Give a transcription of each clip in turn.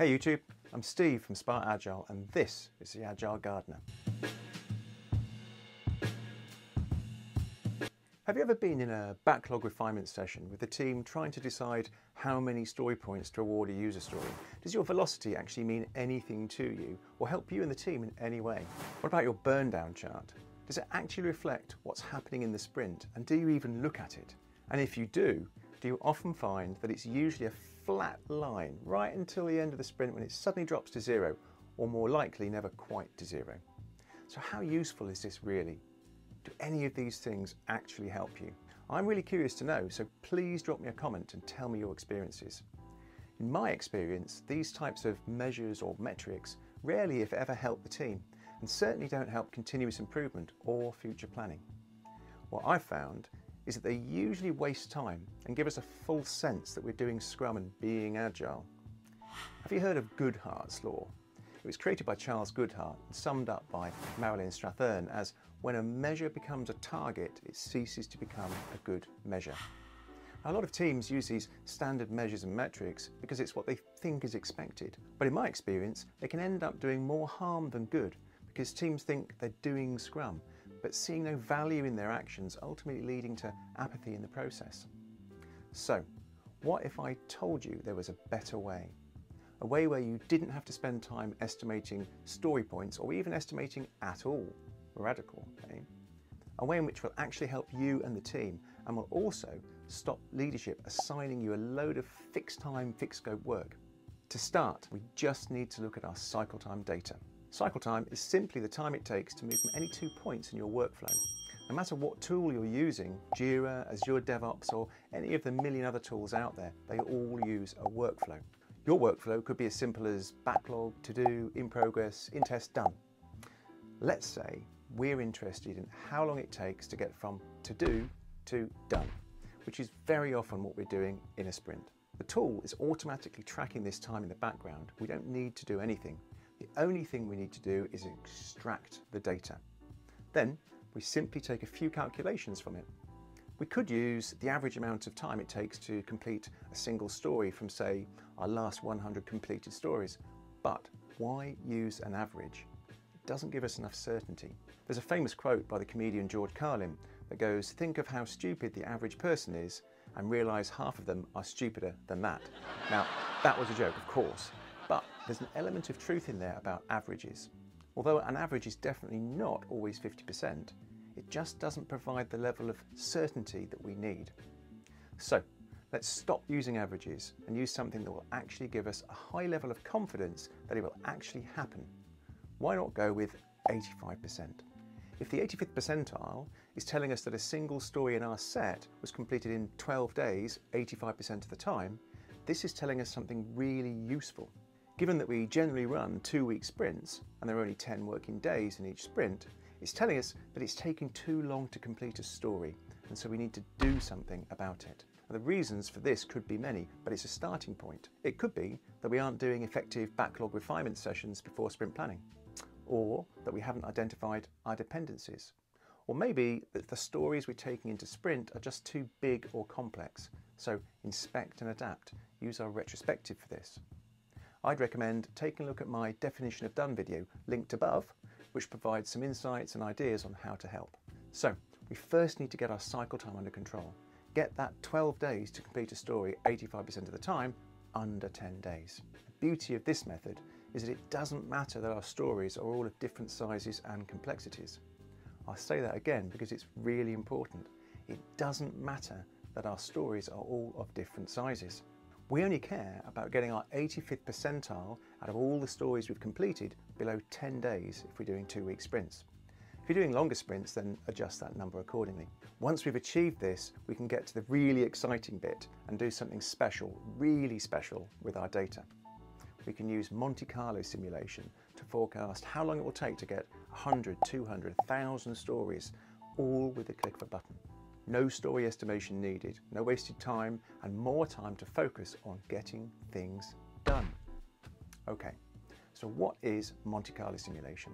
Hey YouTube, I'm Steve from Spark Agile and this is the Agile Gardener. Have you ever been in a backlog refinement session with the team trying to decide how many story points to award a user story? Does your velocity actually mean anything to you or help you and the team in any way? What about your burndown chart? Does it actually reflect what's happening in the sprint, and do you even look at it? And if you do you often find that it's usually a flat line right until the end of the sprint when it suddenly drops to zero, or more likely never quite to zero? So how useful is this really? Do any of these things actually help you? I'm really curious to know, so please drop me a comment and tell me your experiences. In my experience, these types of measures or metrics rarely, if ever, help the team, and certainly don't help continuous improvement or future planning. What I've found is that they usually waste time and give us a false sense that we're doing Scrum and being Agile. Have you heard of Goodhart's Law? It was created by Charles Goodhart and summed up by Marilyn Strathern as, when a measure becomes a target, it ceases to become a good measure. A lot of teams use these standard measures and metrics because it's what they think is expected. But in my experience, they can end up doing more harm than good, because teams think they're doing Scrum, but seeing no value in their actions, ultimately leading to apathy in the process. So, what if I told you there was a better way? A way where you didn't have to spend time estimating story points or even estimating at all. Radical, eh? A way in which will actually help you and the team, and will also stop leadership assigning you a load of fixed time, fixed scope work. To start, we just need to look at our cycle time data. Cycle time is simply the time it takes to move from any 2 points in your workflow. No matter what tool you're using, Jira, Azure DevOps, or any of the million other tools out there, they all use a workflow. Your workflow could be as simple as backlog, to do, in progress, in test, done. Let's say we're interested in how long it takes to get from to do to done, which is very often what we're doing in a sprint. The tool is automatically tracking this time in the background. We don't need to do anything. The only thing we need to do is extract the data. Then we simply take a few calculations from it. We could use the average amount of time it takes to complete a single story from, say, our last 100 completed stories. But why use an average? It doesn't give us enough certainty. There's a famous quote by the comedian George Carlin that goes, "Think of how stupid the average person is and realise half of them are stupider than that." Now, that was a joke, of course. But there's an element of truth in there about averages. Although an average is definitely not always 50%, it just doesn't provide the level of certainty that we need. So let's stop using averages and use something that will actually give us a high level of confidence that it will actually happen. Why not go with 85%? If the 85th percentile is telling us that a single story in our set was completed in 12 days, 85% of the time, this is telling us something really useful. Given that we generally run 2-week sprints and there are only 10 working days in each sprint, it's telling us that it's taking too long to complete a story, and so we need to do something about it. Now, the reasons for this could be many, but it's a starting point. It could be that we aren't doing effective backlog refinement sessions before sprint planning, or that we haven't identified our dependencies, or maybe that the stories we're taking into sprint are just too big or complex. So inspect and adapt. Use our retrospective for this. I'd recommend taking a look at my definition of done video linked above, which provides some insights and ideas on how to help. So we first need to get our cycle time under control. Get that 12 days to complete a story 85% of the time under 10 days. The beauty of this method is that it doesn't matter that our stories are all of different sizes and complexities. I'll say that again because it's really important. It doesn't matter that our stories are all of different sizes. We only care about getting our 85th percentile out of all the stories we've completed below 10 days if we're doing 2-week sprints. If you're doing longer sprints, then adjust that number accordingly. Once we've achieved this, we can get to the really exciting bit and do something special, really special with our data. We can use Monte Carlo Simulation to forecast how long it will take to get 100, 200, 1,000 stories, all with a click of a button. No story estimation needed, no wasted time, and more time to focus on getting things done. Okay, so what is Monte Carlo Simulation?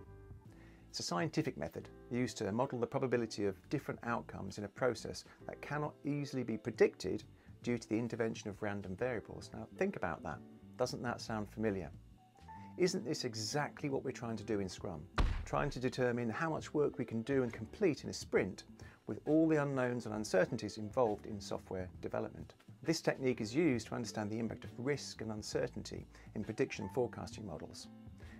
It's a scientific method used to model the probability of different outcomes in a process that cannot easily be predicted due to the intervention of random variables. Now think about that. Doesn't that sound familiar? Isn't this exactly what we're trying to do in Scrum? Trying to determine how much work we can do and complete in a sprint with all the unknowns and uncertainties involved in software development. This technique is used to understand the impact of risk and uncertainty in prediction and forecasting models.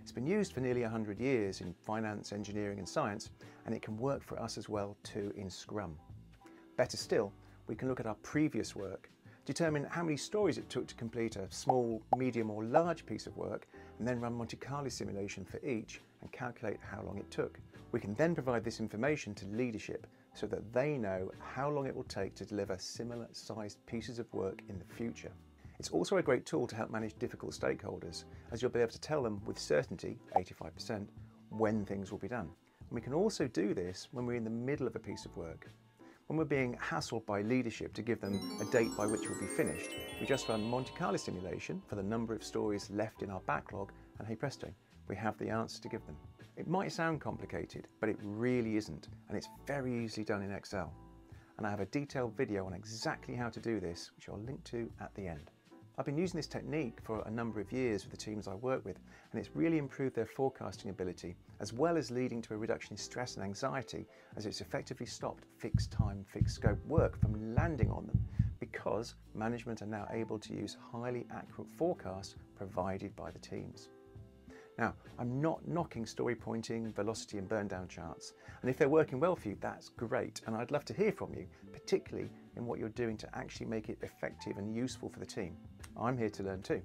It's been used for nearly 100 years in finance, engineering and science, and it can work for us as well too in Scrum. Better still, we can look at our previous work, determine how many stories it took to complete a small, medium or large piece of work, and then run Monte Carlo Simulation for each and calculate how long it took. We can then provide this information to leadership so that they know how long it will take to deliver similar sized pieces of work in the future. It's also a great tool to help manage difficult stakeholders, as you'll be able to tell them with certainty, 85%, when things will be done. And we can also do this when we're in the middle of a piece of work. When we're being hassled by leadership to give them a date by which we'll be finished, we just run Monte Carlo Simulation for the number of stories left in our backlog, and hey presto, we have the answer to give them. It might sound complicated, but it really isn't, and it's very easily done in Excel. And I have a detailed video on exactly how to do this, which I'll link to at the end. I've been using this technique for a number of years with the teams I work with, and it's really improved their forecasting ability, as well as leading to a reduction in stress and anxiety, as it's effectively stopped fixed time, fixed scope work from landing on them, because management are now able to use highly accurate forecasts provided by the teams. Now, I'm not knocking story pointing, velocity and burndown charts, and if they're working well for you, that's great, and I'd love to hear from you, particularly in what you're doing to actually make it effective and useful for the team. I'm here to learn too.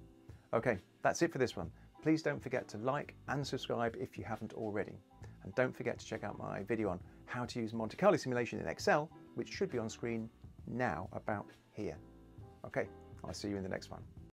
Okay, that's it for this one. Please don't forget to like and subscribe if you haven't already. And don't forget to check out my video on how to use Monte Carlo Simulation in Excel, which should be on screen now about here. Okay, I'll see you in the next one.